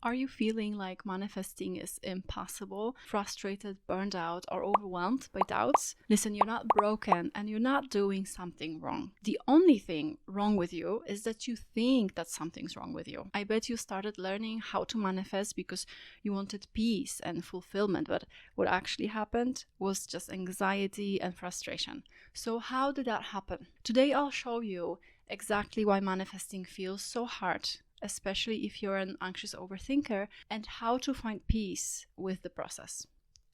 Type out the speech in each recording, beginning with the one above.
Are you feeling like manifesting is impossible, frustrated, burned out, or overwhelmed by doubts? Listen, you're not broken and you're not doing something wrong. The only thing wrong with you is that you think that something's wrong with you. I bet you started learning how to manifest because you wanted peace and fulfillment, but what actually happened was just anxiety and frustration. So how did that happen? Today I'll show you exactly why manifesting feels so hard, especially if you're an anxious overthinker, and how to find peace with the process.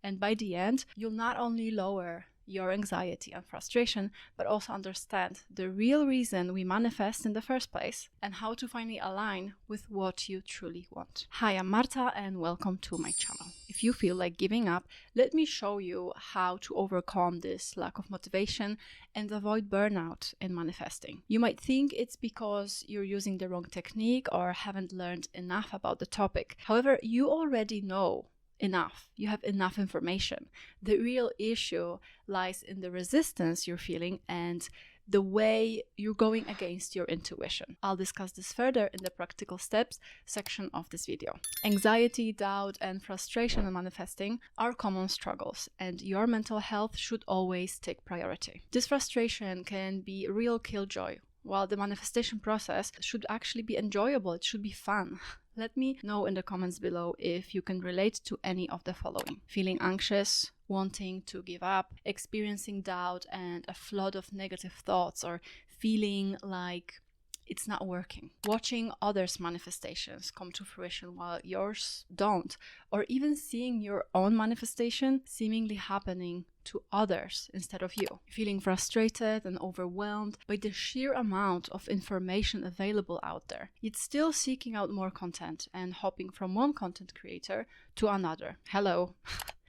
And by the end, you'll not only lower your anxiety and frustration, but also understand the real reason we manifest in the first place and how to finally align with what you truly want. Hi, I'm Marta and welcome to my channel. If you feel like giving up, let me show you how to overcome this lack of motivation and avoid burnout in manifesting. You might think it's because you're using the wrong technique or haven't learned enough about the topic. However, you already know enough. You have enough information. The real issue lies in the resistance you're feeling and the way you're going against your intuition. I'll discuss this further in the practical steps section of this video. Anxiety, doubt, and frustration in manifesting are common struggles, and your mental health should always take priority. This frustration can be real killjoy, while the manifestation process should actually be enjoyable. It should be fun. Let me know in the comments below if you can relate to any of the following. Feeling anxious, wanting to give up, experiencing doubt and a flood of negative thoughts, or feeling like it's not working. Watching others' manifestations come to fruition while yours don't, or even seeing your own manifestation seemingly happening to others instead of you. Feeling frustrated and overwhelmed by the sheer amount of information available out there, yet still seeking out more content and hopping from one content creator to another. Hello.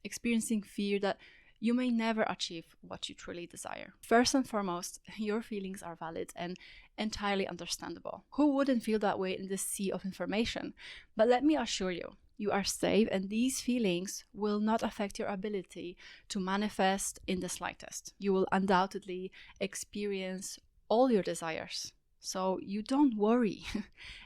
Experiencing fear that you may never achieve what you truly desire. First and foremost, your feelings are valid and entirely understandable. Who wouldn't feel that way in this sea of information? But let me assure you, you are safe, and these feelings will not affect your ability to manifest in the slightest. You will undoubtedly experience all your desires. So you don't worry.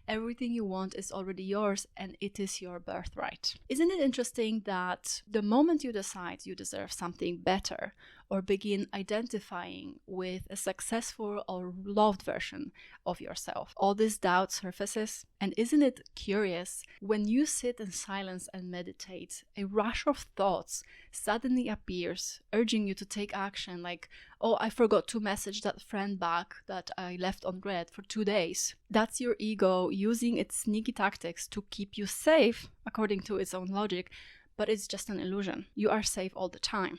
Everything you want is already yours and it is your birthright. Isn't it interesting that the moment you decide you deserve something better or begin identifying with a successful or loved version of yourself, all this doubt surfaces? And isn't it curious, when you sit in silence and meditate, a rush of thoughts suddenly appears, urging you to take action, like, oh, I forgot to message that friend back that I left on red for 2 days. That's your ego using its sneaky tactics to keep you safe, according to its own logic, but it's just an illusion. You are safe all the time.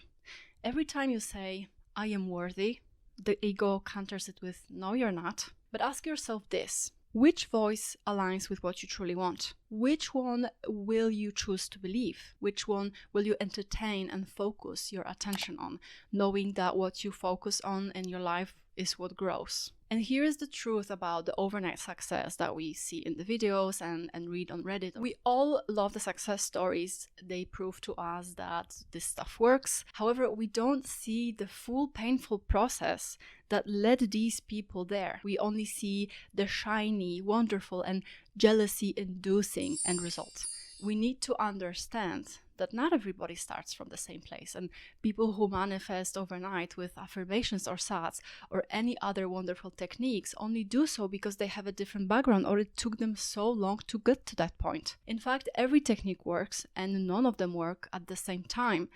Every time you say, I am worthy, the ego counters it with, no, you're not. But ask yourself this. Which voice aligns with what you truly want? Which one will you choose to believe? Which one will you entertain and focus your attention on, knowing that what you focus on in your life is what grows? And here is the truth about the overnight success that we see in the videos and read on Reddit. We all love the success stories. They prove to us that this stuff works. However, we don't see the full painful process that led these people there. We only see the shiny, wonderful, and jealousy-inducing end result. We need to understand that not everybody starts from the same place, and people who manifest overnight with affirmations or SATs or any other wonderful techniques only do so because they have a different background or it took them so long to get to that point. In fact, every technique works and none of them work at the same time,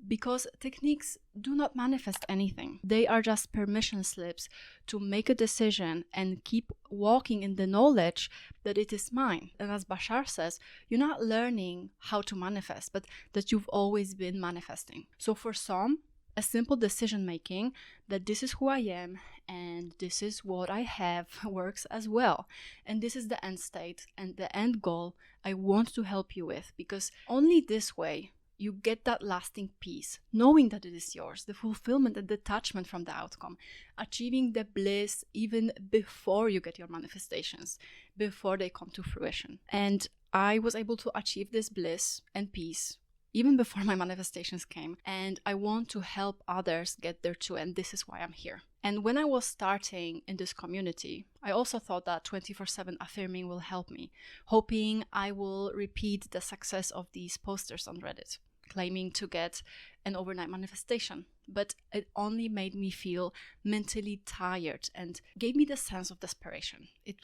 because techniques do not manifest anything. They are just permission slips to make a decision and keep walking in the knowledge that it is mine. And as Bashar says, you're not learning how to manifest, but that you've always been manifesting. So for some, a simple decision making that this is who I am and this is what I have works as well. And this is the end state and the end goal I want to help you with, because only this way you get that lasting peace, knowing that it is yours, the fulfillment and detachment from the outcome, achieving the bliss even before you get your manifestations, before they come to fruition. And I was able to achieve this bliss and peace even before my manifestations came, and I want to help others get there too, and this is why I'm here. And when I was starting in this community, I also thought that 24/7 affirming will help me, hoping I will repeat the success of these posters on Reddit, claiming to get an overnight manifestation. But it only made me feel mentally tired and gave me the sense of desperation. It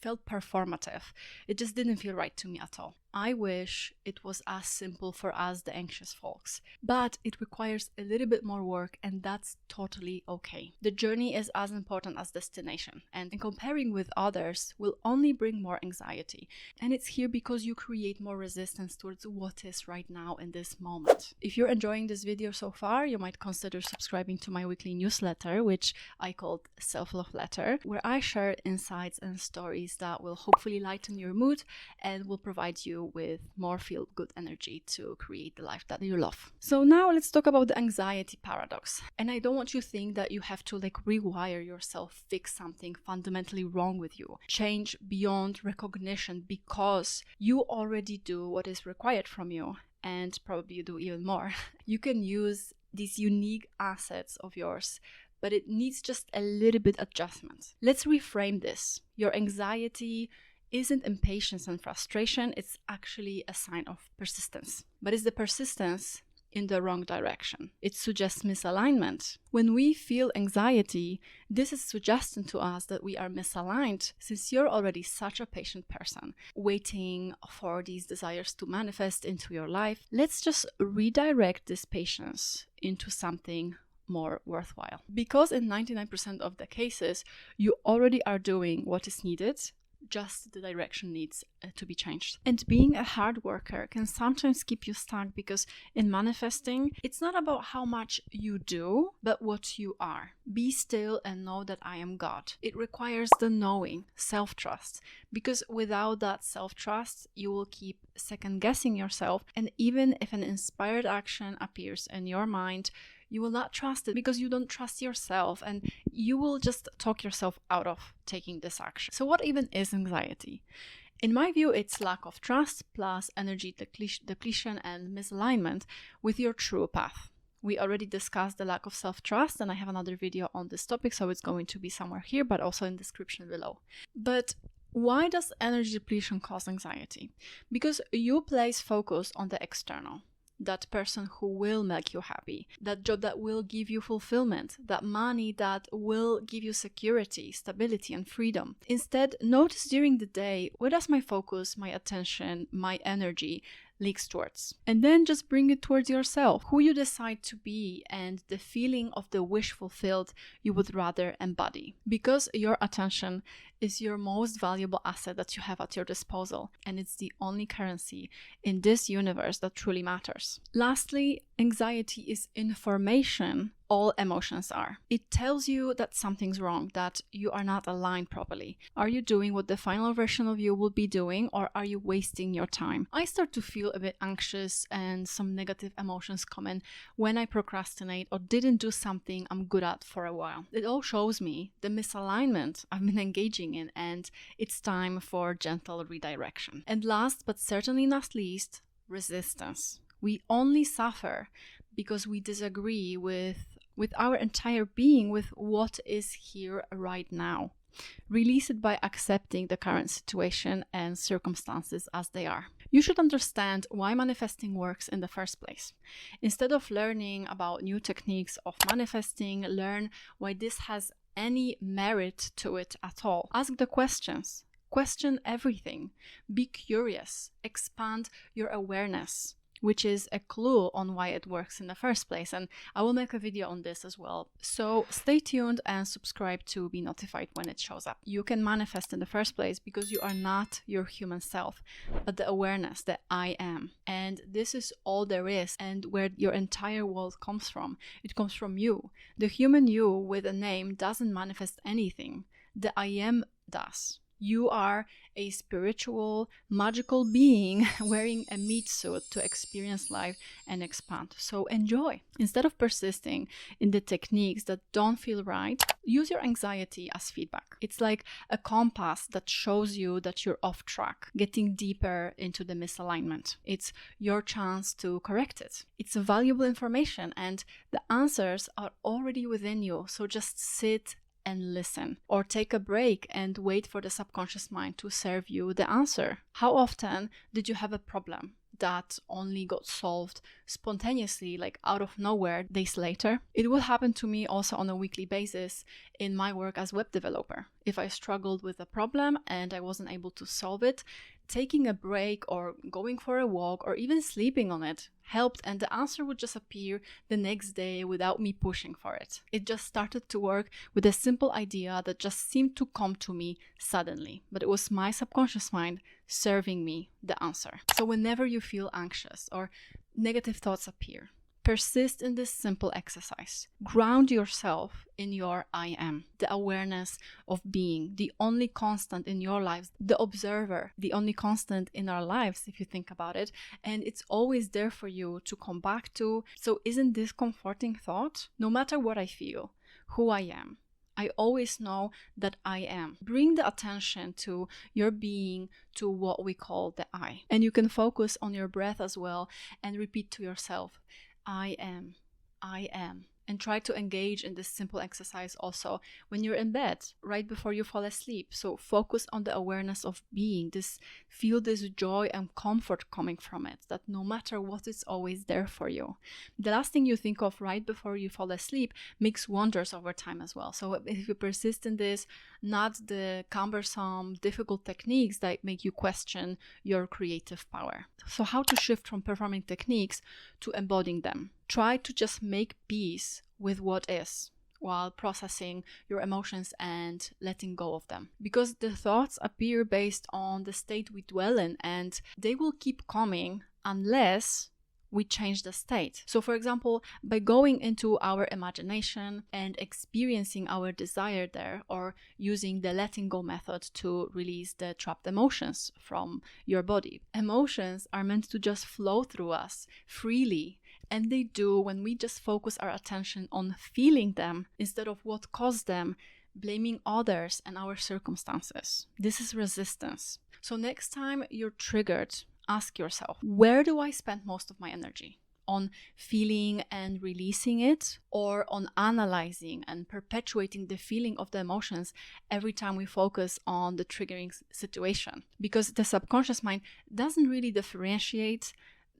felt performative. It just didn't feel right to me at all. I wish it was as simple for us, the anxious folks, but it requires a little bit more work, and that's totally okay. The journey is as important as destination, and comparing with others will only bring more anxiety. And it's here because you create more resistance towards what is right now in this moment. If you're enjoying this video so far, you might consider subscribing to my weekly newsletter, which I called Self-Love Letter, where I share insights and stories that will hopefully lighten your mood and will provide you with more feel-good energy to create the life that you love. So now let's talk about the anxiety paradox. And I don't want you to think that you have to rewire yourself, fix something fundamentally wrong with you, change beyond recognition, because you already do what is required from you, and probably you do even more. You can use these unique assets of yours, but it needs just a little bit adjustment. Let's reframe this. Your anxiety isn't impatience and frustration, it's actually a sign of persistence. But it's the persistence in the wrong direction. It suggests misalignment. When we feel anxiety, this is suggesting to us that we are misaligned, since you're already such a patient person, waiting for these desires to manifest into your life. Let's just redirect this patience into something more worthwhile. Because in 99% of the cases, you already are doing what is needed, just the direction needs to be changed. And being a hard worker can sometimes keep you stuck, because in manifesting, it's not about how much you do, but what you are. Be still and know that I am God. It requires the knowing, self-trust, because without that self-trust, you will keep second-guessing yourself. And even if an inspired action appears in your mind, you will not trust it because you don't trust yourself, and you will just talk yourself out of taking this action. So what even is anxiety? In my view, it's lack of trust plus energy depletion and misalignment with your true path. We already discussed the lack of self-trust, and I have another video on this topic, so it's going to be somewhere here, but also in the description below. But why does energy depletion cause anxiety? Because you place focus on the external. That person who will make you happy, that job that will give you fulfillment, that money that will give you security, stability, and freedom. Instead, notice during the day, where does my focus, my attention, my energy leaks towards? And then just bring it towards yourself, who you decide to be, and the feeling of the wish fulfilled you would rather embody. Because your attention is your most valuable asset that you have at your disposal, and it's the only currency in this universe that truly matters. Lastly, anxiety is information. All emotions are. It tells you that something's wrong, that you are not aligned properly. Are you doing what the final version of you will be doing, or are you wasting your time? I start to feel a bit anxious, and some negative emotions come in when I procrastinate or didn't do something I'm good at for a while. It all shows me the misalignment I've been engaging in, and it's time for gentle redirection. And last but certainly not least, resistance. We only suffer because we disagree with our entire being, with what is here right now. Release it by accepting the current situation and circumstances as they are. You should understand why manifesting works in the first place. Instead of learning about new techniques of manifesting, learn why this has any merit to it at all. Ask the questions. Question everything. Be curious. Expand your awareness, which is a clue on why it works in the first place. And I will make a video on this as well. So stay tuned and subscribe to be notified when it shows up. You can manifest in the first place because you are not your human self, but the awareness that I am. And this is all there is, and where your entire world comes from. It comes from you. The human you with a name doesn't manifest anything. The I am does. You are a spiritual, magical being wearing a meat suit to experience life and expand. So enjoy. Instead of persisting in the techniques that don't feel right, use your anxiety as feedback. It's like a compass that shows you that you're off track, getting deeper into the misalignment. It's your chance to correct it. It's valuable information and the answers are already within you. So just sit and listen, or take a break and wait for the subconscious mind to serve you the answer. How often did you have a problem that only got solved spontaneously, like out of nowhere, days later? It will happen to me also on a weekly basis in my work as web developer. If I struggled with a problem and I wasn't able to solve it, taking a break or going for a walk or even sleeping on it helped, and the answer would just appear the next day without me pushing for it. It just started to work with a simple idea that just seemed to come to me suddenly, but it was my subconscious mind serving me the answer. So whenever you feel anxious or negative thoughts appear, persist in this simple exercise. Ground yourself in your I am, the awareness of being, the only constant in your lives, the observer, the only constant in our lives, if you think about it. And it's always there for you to come back to. So isn't this comforting thought? No matter what I feel, who I am, I always know that I am. Bring the attention to your being, to what we call the I. And you can focus on your breath as well and repeat to yourself, I am, I am. And try to engage in this simple exercise also when you're in bed, right before you fall asleep. So focus on the awareness of being, feel this joy and comfort coming from it, that no matter what, it's always there for you. The last thing you think of right before you fall asleep makes wonders over time as well. So if you persist in this, not the cumbersome, difficult techniques that make you question your creative power. So how to shift from performing techniques to embodying them? Try to just make peace with what is while processing your emotions and letting go of them. Because the thoughts appear based on the state we dwell in, and they will keep coming unless we change the state. So for example, by going into our imagination and experiencing our desire there, or using the letting go method to release the trapped emotions from your body. Emotions are meant to just flow through us freely. And they do when we just focus our attention on feeling them instead of what caused them, blaming others and our circumstances. This is resistance. So next time you're triggered, ask yourself, where do I spend most of my energy? On feeling and releasing it, or on analyzing and perpetuating the feeling of the emotions every time we focus on the triggering situation? Because the subconscious mind doesn't really differentiate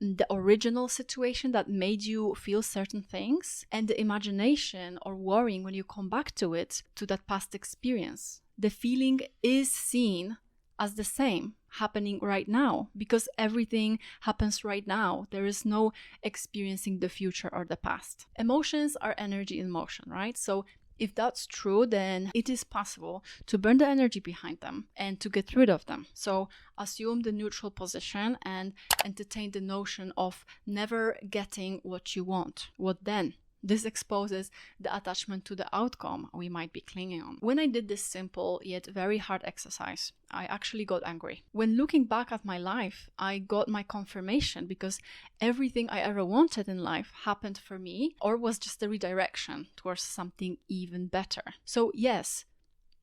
the original situation that made you feel certain things and the imagination or worrying when you come back to it, to that past experience. The feeling is seen as the same happening right now, because everything happens right now. There is no experiencing the future or the past. Emotions are energy in motion, right? So if that's true, then it is possible to burn the energy behind them and to get rid of them. So assume the neutral position and entertain the notion of never getting what you want. What then? This exposes the attachment to the outcome we might be clinging on. When I did this simple yet very hard exercise, I actually got angry. When looking back at my life, I got my confirmation, because everything I ever wanted in life happened for me, or was just a redirection towards something even better. So yes,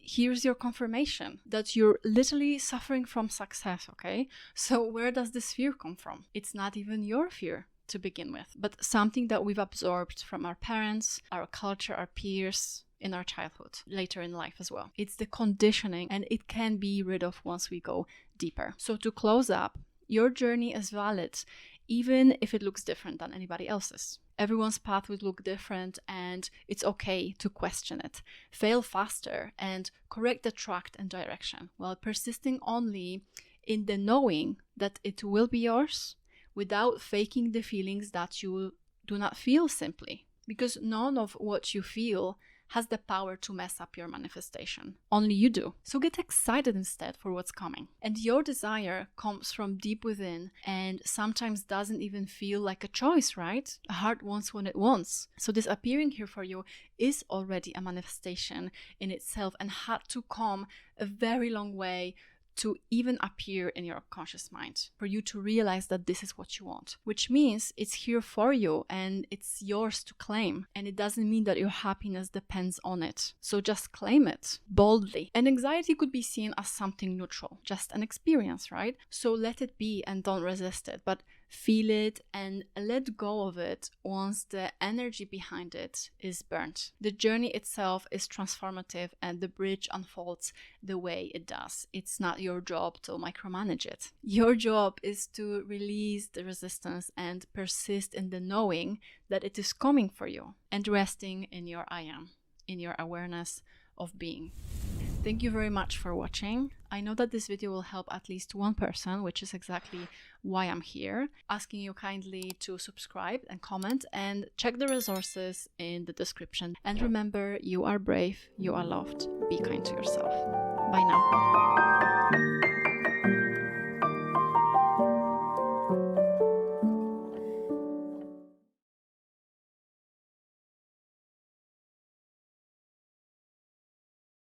here's your confirmation that you're literally suffering from success, okay? So where does this fear come from? It's not even your fear to begin with, but something that we've absorbed from our parents, our culture, our peers, in our childhood, later in life as well. It's the conditioning, and it can be rid of once we go deeper. So to close up, your journey is valid, even if it looks different than anybody else's. Everyone's path would look different, and it's okay to question it. Fail faster and correct the track and direction, while persisting only in the knowing that it will be yours, without faking the feelings that you do not feel simply. Because none of what you feel has the power to mess up your manifestation. Only you do. So get excited instead for what's coming. And your desire comes from deep within and sometimes doesn't even feel like a choice, right? A heart wants when it wants. So this appearing here for you is already a manifestation in itself and had to come a very long way to even appear in your conscious mind, for you to realize that this is what you want, which means it's here for you and it's yours to claim. And it doesn't mean that your happiness depends on it. So just claim it boldly. And anxiety could be seen as something neutral, just an experience, right? So let it be and don't resist it, but feel it and let go of it once the energy behind it is burnt. The journey itself is transformative and the bridge unfolds the way it does. It's not your job to micromanage it. Your job is to release the resistance and persist in the knowing that it is coming for you and resting in your I am, in your awareness of being. Thank you very much for watching. I know that this video will help at least one person, which is exactly why I'm here, asking you kindly to subscribe and comment and check the resources in the description. And remember, you are brave, you are loved. Be kind to yourself. Bye now.